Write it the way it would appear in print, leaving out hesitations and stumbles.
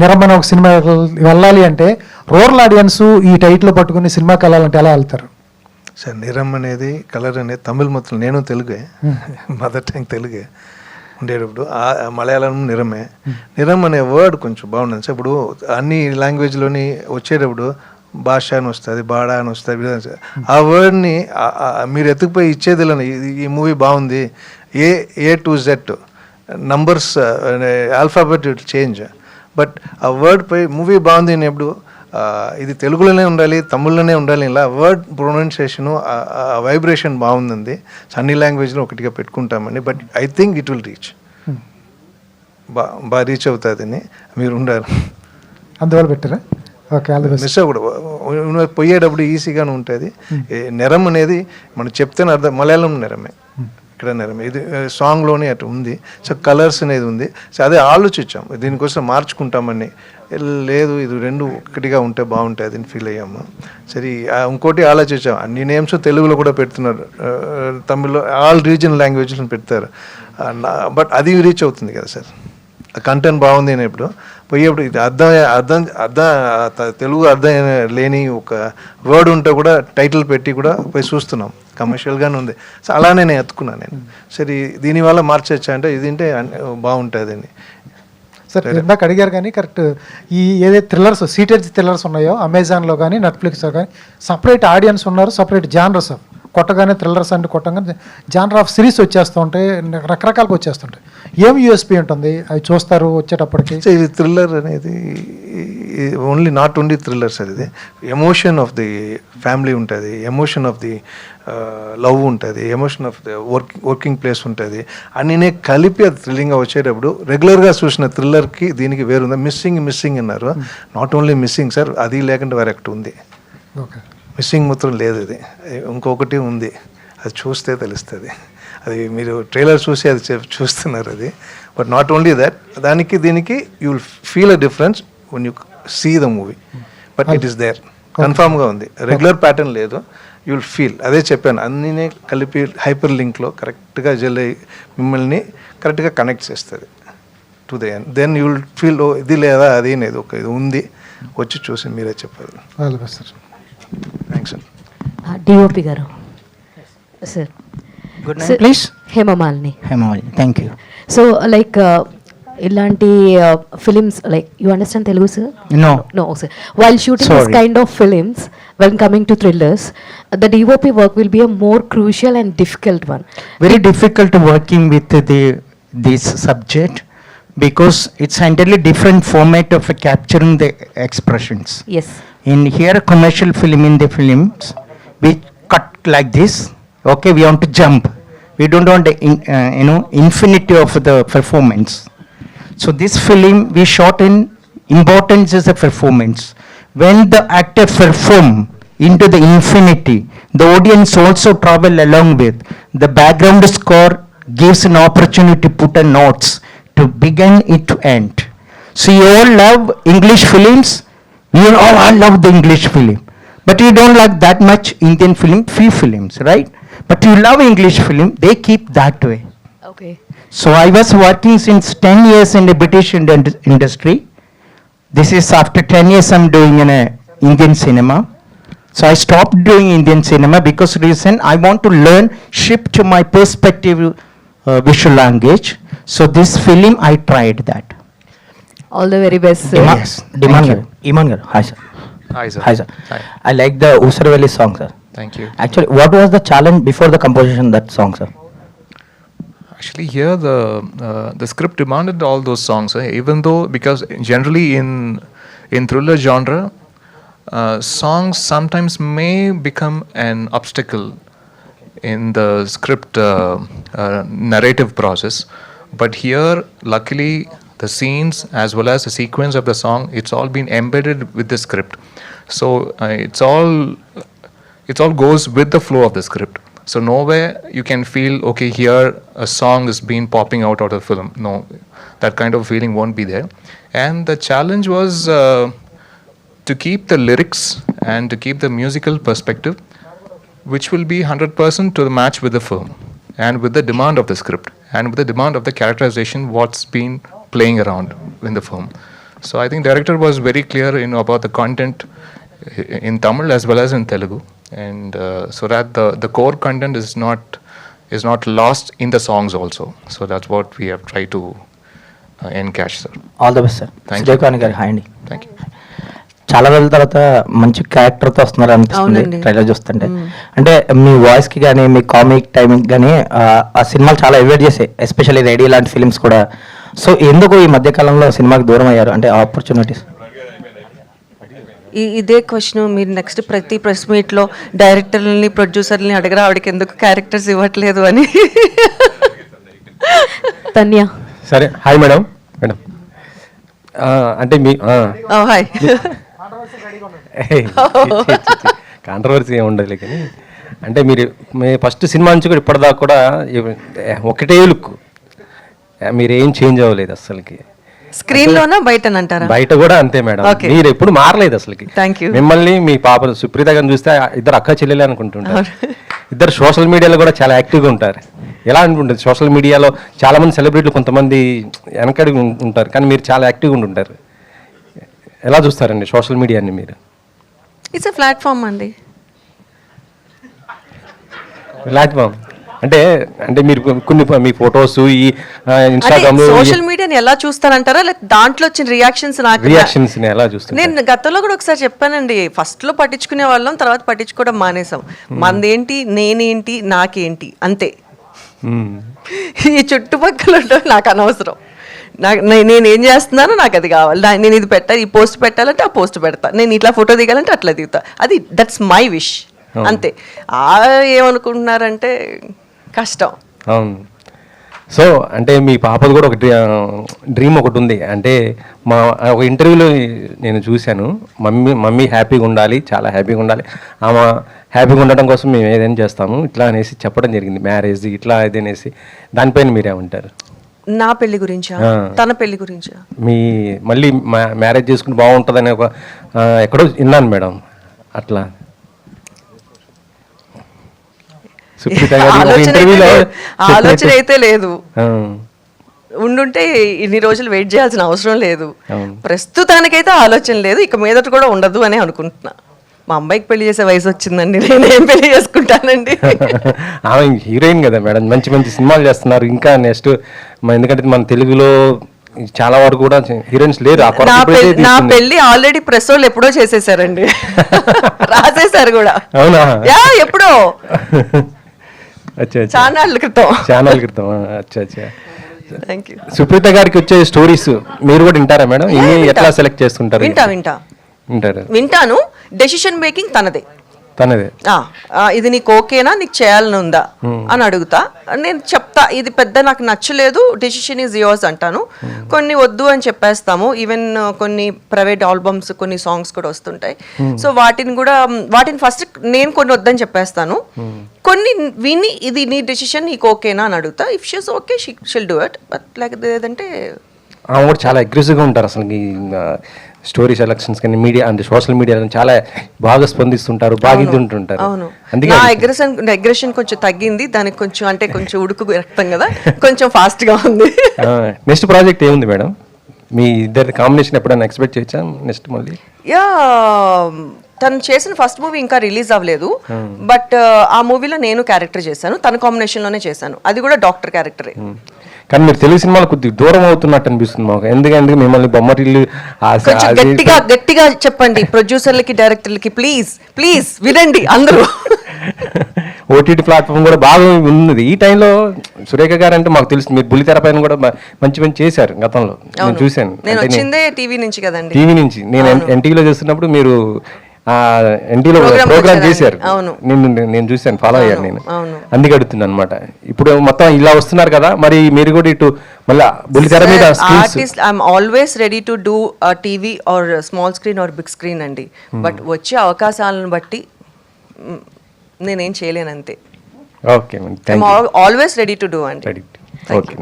నిరమణ ఒక సినిమా వెళ్ళాలి అంటే రూరల్ ఆడియన్స్ ఈ టైటిల్ పట్టుకుని సినిమాకి వెళ్ళాలంటే ఎలా వెళ్తారు సార్? నిరం అనేది కలర్ అనేది తమిళ్ మొత్తం, నేను తెలుగే, మదర్ టంగ్ తెలుగే ఉండేటప్పుడు మలయాళం నిరమే. నిరం అనే వర్డ్ కొంచెం బాగుంటుంది సార్. ఇప్పుడు అన్ని లాంగ్వేజ్లోని వచ్చేటప్పుడు భాష అని వస్తుంది, బాడా అని వస్తుంది. ఆ వర్డ్ని మీరు ఎత్తుకుపోయి ఇచ్చేది ఈ మూవీ బాగుంది, A to Z numbers alphabet change, but ఆ వర్డ్ పై మూవీ బాగుంది అనేప్పుడు ఇది తెలుగులోనే ఉండాలి, తమిళ్లోనే ఉండాలి, ఇలా వర్డ్ ప్రొనౌన్సియేషను వైబ్రేషన్ బాగుంది. అన్ని లాంగ్వేజ్లో ఒకటిగా పెట్టుకుంటామండి. But I think it will reach, బాగా రీచ్ అవుతుందని మీరు ఉండాలి. అందువల్ల పెట్టారా? ఓకే, మిస్ అవ్వకూడదు. పోయేటప్పుడు ఈజీగానే ఉంటుంది. నిరం అనేది మనం చెప్తేనే అర్థం. మలయాళం నిరమే, ఇక్కడ నిరమే. ఇది సాంగ్లోనే అటు ఉంది. సో కలర్స్ అనేది ఉంది. సో అదే ఆలోచించాం, దీనికోసం మార్చుకుంటామని. లేదు, ఇది రెండు ఒకటిగా ఉంటే బాగుంటుంది అని ఫీల్ అయ్యాము. సరే, ఇంకోటి ఆలోచించాం. అన్ని నేమ్స్ తెలుగులో కూడా పెడుతున్నారు, తమిళ్లో, ఆల్ రీజనల్ లాంగ్వేజ్లో పెడతారు. బట్ అది రీచ్ అవుతుంది కదా సార్, కంటెంట్ బాగుంది అనేప్పుడు. పోయేప్పుడు ఇది అర్థం తెలుగు అర్థం లేని ఒక వర్డ్ ఉంటే కూడా టైటిల్ పెట్టి కూడా పోయి చూస్తున్నాం. కమర్షియల్గానే ఉంది. సో అలానే నేను ఎత్తుకున్నాను నేను. సరే, దీనివల్ల మార్చొచ్చా అంటే ఇది అంటే బాగుంటుంది అని. సార్ ఇందాక అడిగారు కానీ కరెక్ట్. ఈ ఏదైతే థ్రిల్లర్స్, సీటెడ్ థ్రిల్లర్స్ ఉన్నాయో అమెజాన్లో కానీ నెట్ఫ్లిక్స్లో కానీ సపరేట్ ఆడియన్స్ ఉన్నారు, సపరేట్ జానర్స్. కొట్టగానే థ్రిల్లర్స్ అంటే కొట్టగానే జానర్ ఆఫ్ సిరీస్ వచ్చేస్తూ ఉంటాయి, రకరకాలుగా వచ్చేస్తుంటాయి. ఏం యూఎస్పీ ఉంటుంది అవి చూస్తారు వచ్చేటప్పటికి? ఇది థ్రిల్లర్ అనేది only not only thriller sir. ఇది ఎమోషన్ ఆఫ్ ది ఫ్యామిలీ ఉంటుంది, ఎమోషన్ ఆఫ్ ది లవ్ ఉంటుంది, emotion of the working place ఉంటుంది. అన్నీ కలిపి అది థ్రిల్లింగ్గా వచ్చేటప్పుడు రెగ్యులర్గా చూసిన థ్రిల్లర్కి దీనికి వేరుందా? మిస్సింగ్ అన్నారు. నాట్ ఓన్లీ మిస్సింగ్ సార్, అది లేకుండా వేరెక్ట్ ఉంది. ఓకే, మిస్సింగ్ మాత్రం లేదు. ఇది ఇంకొకటి ఉంది, అది చూస్తే తెలుస్తుంది. అది మీరు ట్రైలర్ చూసి అది చూస్తున్నారు అది. బట్ నాట్ ఓన్లీ దట్, దానికి దీనికి you will feel a difference when you see the movie. But it is there, కన్ఫామ్గా ఉంది. రెగ్యులర్ ప్యాటర్న్ లేదు, యూ విల్ ఫీల్. అదే చెప్పాను, అన్నీ కలిపి హైపర్ లింక్లో కరెక్ట్గా మిమ్మల్ని కరెక్ట్గా కనెక్ట్ చేస్తుంది to the end. Then you will feel ఇది లేదా అది అనేది ఒక ఇది ఉంది, వచ్చి చూసి మీరే చెప్పారు. Thanks sir. డిఓపి గారు sir. Good night please. Hemamalini. Thank you. So like ఇలాంటి films, like you understand Telugu sir? No sir. While shooting this kind of films, when coming to thrillers, the DOP work will be a more crucial and difficult one. Very difficult working with this subject because it's entirely different format of capturing the expressions. Yes. In here commercial film, in the films we cut like this. Okay, we want to jump. We don't want infinity of the performance. So this film we shot in importance is the performance. When the actor perform into the infinity, the audience also travel along with. The background score gives an opportunity to put a notes to begin it to end. So you all love English films. You all love the English film, but you don't like that much Indian film, few films, right? But you love English film, they keep that way. Okay. So I was working since 10 years in the British industry. This is after 10 years I'm doing in a Indian cinema. So I stopped doing Indian cinema because reason I want to learn, shift to my perspective visual language. So this film I tried that. All the very best sir. Yes. Iman garu. Hi sir. Hi sir. Hi. I like the Usaravelli song sir. Thank you. Actually, what was the challenge before the composition of that song sir? Actually, here the script demanded all those songs, even though, because generally in thriller genre, songs sometimes may become an obstacle in the script narrative process. But here, luckily, the scenes as well as the sequence of the song, it's all been embedded with the script. So it's all goes with the flow of the script. So nowhere you can feel, okay, here a song is been popping out of the film. No, that kind of feeling won't be there. And the challenge was to keep the lyrics and to keep the musical perspective, which will be 100% to the match with the film and with the demand of the script and with the demand of the characterization, what's been playing around in the film. So I think director was very clear, about the content in Tamil as well as in Telugu, and so that the core content is not lost in the songs also. So that's what we have tried to encash, sir. All the best sir. Thank you. Sujay గారు hi అండి. Thank you. చాలా రోజుల తర్వాత మంచి క్యారెక్టర్తో వస్తున్నారు అనిపిస్తుంది అవునండి. Trailer చూస్తుంటే. అంటే మీ వాయిస్కి కానీ మీ కామిక్ టైమింగ్ కానీ ఆ సినిమాలు చాలా ఎవేట్ చేసాయి, ఎస్పెషల్లీ రేడియో లాంటి ఫిల్మ్స్ కూడా. సో ఎందుకు ఈ మధ్యకాలంలో సినిమాకి దూరం అయ్యారు, అంటే ఆపర్చునిటీస్? ఇదే క్వశ్చన్ మీరు నెక్స్ట్ ప్రతి ప్రెస్ మీట్లో డైరెక్టర్లని ప్రొడ్యూసర్ని అడగరా, ఆవిడకి ఎందుకు క్యారెక్టర్స్ ఇవ్వట్లేదు అని. తన్య. సరే, హాయ్ మేడం. మేడం అంటే మీ హాయ్. కాంట్రవర్సీ ఏమి ఉండదులే, కానీ అంటే మీరు మీ ఫస్ట్ సినిమా నుంచి కూడా ఇప్పటిదాకా కూడా ఒకటే లుక్, మీరు ఏం చేంజ్ అవ్వలేదు అసలుకి. స్క్రీన్ లోనా బయట అంటారా? బయట కూడా అంతే మేడం, Okay. మీరు ఎప్పుడు మారలేదు అసలుకి. Thank you. మిమ్మల్ని మీ పాప సుప్రీత గారిని చూస్తే ఇద్దరు అక్క చెల్లెలే అనుకుంటుంటారు. ఇద్దరు సోషల్ మీడియాలో కూడా చాలా యాక్టివ్గా ఉంటారు. ఎలా అనుకుంటుంది సోషల్ మీడియాలో చాలా మంది సెలబ్రిటీలు కొంతమంది వెనకడిగి ఉంటారు, కానీ మీరు చాలా యాక్టివ్గా ఉంటుంటారు. ఎలా చూస్తారండి సోషల్ మీడియాని మీరు? ఇట్స్ ఎ ప్లాట్ఫామ్ అండి. ప్లాట్ఫామ్ అంటే అంటే మీరు కొన్ని మీ ఫొటోస్ ఈ ఇన్స్టాగ్రామ్ సోషల్ మీడియాని ఎలా చూస్తారంటారా, లేక దాంట్లో వచ్చిన రియాక్షన్స్? నాకు రియాక్షన్స్ ఎలా చూస్తారు? నేను గతంలో కూడా ఒకసారి చెప్పానండి, ఫస్ట్ లో పట్టించుకునే వాళ్ళం, తర్వాత పట్టించుకోవడం మానేసాం. మందేంటి, నేనేంటి, నాకేంటి, అంతే. ఈ చుట్టుపక్కల ఉండడం నాకు అనవసరం. నేనేం చేస్తున్నానో నాకు అది కావాలి. నేను ఇది పెట్టాలి, ఈ పోస్ట్ పెట్టాలంటే ఆ పోస్ట్ పెడతా, నేను ఇట్లా ఫోటో దిగాలంటే అట్లా దిగుతా. అది దట్స్ మై విష్, అంతే. ఏమనుకుంటున్నారంటే కష్టం. అవును. సో అంటే మీ పాపది కూడా ఒక డ్రీమ్ ఒకటి ఉంది. అంటే మా ఒక ఇంటర్వ్యూలో నేను చూశాను, మమ్మీ హ్యాపీగా ఉండాలి, చాలా హ్యాపీగా ఉండాలి, ఆమె హ్యాపీగా ఉండటం కోసం మేము ఏదైనా చేస్తాము ఇట్లా అనేసి చెప్పడం జరిగింది. మ్యారేజ్ ఇట్లా ఏదనేసి, దానిపైన మీరేమంటారు? నా పెళ్లి గురించా, తన పెళ్లి గురించా? మీ మళ్ళీ మ్యారేజ్ చేసుకుంటే బాగుంటుందని ఒక ఎక్కడో విన్నాను మేడం, అట్లా సుప్రీత గారి ఇంటర్వ్యూలో ఆలోచన అయితే లేదు. ఉండుంటే ఇన్ని రోజులు వెయిట్ చేయాల్సిన అవసరం లేదు. ప్రస్తుతానికైతే ఆలోచన లేదు, ఇక మీదట కూడా ఉండదు అని అనుకుంటున్నా. మా అమ్మాయికి పెళ్లి చేసే వయసు వచ్చిందండి, నేనేం పెళ్లి చేసుకుంటానండి. ఆమె హీరోయిన్ కదా మేడం, మంచి మంచి సినిమాలు చేస్తున్నారు. ఇంకా నెక్స్ట్ ఎందుకంటే మన తెలుగులో చాలా వరకు కూడా హీరోయిన్స్ లేరు. నా పెళ్లి ఆల్రెడీ ప్రెస్ వాళ్ళు ఎప్పుడో చేసేసారండి, రాసేసారు కూడా. అవునా? ఎప్పుడో ఛానల్ క్రితం. అచ్చా. Thank you. సుప్రీత గారికి వచ్చే స్టోరీస్ మీరు కూడా వింటారా మేడం? ఎట్లా సెలెక్ట్ చేస్తుంటారు? వింటాను. డెసిషన్ మేకింగ్ తనదే. ఇది నీకు ఓకేనా, నీకు చేయాలని ఉందా అని అడుగుతా. నేను చెప్తా, ఇది పెద్ద నాకు నచ్చలేదు, డెసిషన్ ఈజ్ యోర్స్ అంటాను. కొన్ని వద్దు అని చెప్పేస్తాము. ఈవెన్ కొన్ని ప్రైవేట్ ఆల్బమ్స్, కొన్ని సాంగ్స్ కూడా వస్తుంటాయి. సో వాటిని ఫస్ట్ నేను కొన్ని వద్దని చెప్పేస్తాను. కొన్ని విని ఇది నీ డెసిషన్, నీకు ఓకేనా అని అడుగుతా. If she's okay she'll do it, but like లేదంటే. కూడా చాలా అగ్రెసివ్గా ఉంటారు అసలు. స్టోరీ సెలక్షన్స్ కానీ మీడియా అంటే సోషల్ మీడియాలో చాలా బాగా స్పందిస్తుంటారు, బాగా ఇది ఉంటుంటారు. నా అగ్రెషన్ కొంచెం తగ్గింది, దానికి కొంచెం అంటే కొంచెం ఉడుకు రక్తం కదా, కొంచెం ఫాస్ట్ గా ఉంది. నెక్స్ట్ ప్రాజెక్ట్ ఏముంది మేడం? మీ ఇద్దరి కాంబినేషన్ ఎప్పుడైనా ఎక్స్పెక్ట్ చేయొచ్చా నెక్స్ట్ మళ్ళీ? తను చేసిన ఫస్ట్ మూవీ ఇంకా రిలీజ్ అవ్వలేదు, బట్ ఆ మూవీలో నేను క్యారెక్టర్ చేశాను, తన కాంబినేషన్ లోనే చేశాను. అది కూడా డాక్టర్ క్యారెక్టరే. కానీ మీరు తెలుగు సినిమాలు కొద్దిగా దూరం అవుతున్నట్టు అనిపిస్తుంది మాకు. ఎందుకంటే మిమ్మల్ని బొమ్మరిల్లు గట్టిగా చెప్పండి ప్రొడ్యూసర్లకి, డైరెక్టర్లకి, ప్లీజ్ వినండి అందరూ. ఓటీటీ ప్లాట్ఫామ్ కూడా బాగా ఉన్నది ఈ టైంలో. సురేఖ గారు అంటే మాకు తెలుసు, మీరు బుల్లితెర పైన కూడా మంచి చేశారు గతంలో, నేను చూశాను. నేను వచ్చిందే టీవీ నుంచి కదండి. టీవీ నుంచి నేను ఎన్టీవీలో చేస్తున్నప్పుడు మీరు ఎన్టీలో ప్రోగ్రామ్ చేశారు, నేను చూశాను, ఫాలో అయ్యాను నేను, అందుకే అడుగుతున్నాను అనమాట. ఇప్పుడు మొత్తం ఇలా వస్తున్నారు కదా, మరి మీరు కూడా ఇటు మళ్ళీ బుల్లితెర మీద artist I'm always ready to do TV or small screen or big screen అండి. బట్ వచ్చే అవకాశాలను బట్టి నేనేం చేయలేను అంతే. Okay, always ready to do అండి. ఓకే.